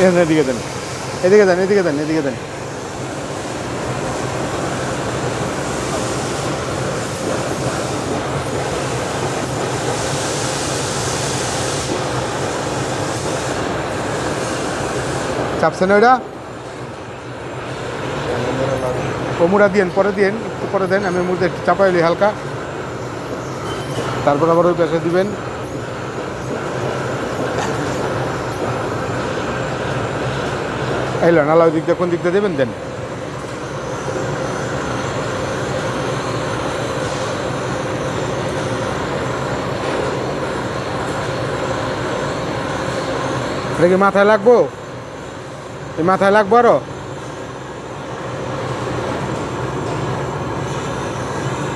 এদিকে দেন, এদিকে দেন, এদিকে দেন, এদিকে দেন। চাপছেন ওইটা ও মুড়া দিয়েন, পরে দিয়েন, একটু পরে দেন। আমি মুড়ে একটু চাপাইলি হালকা, তারপর আবার ওই পাশে দিবেন। এলো নালা ওই দিক দিয়ে, কোন দিক দিয়ে দেবেন দেন। এটা কি মাথায় লাগবো? এই মাথায় লাগবো আরো?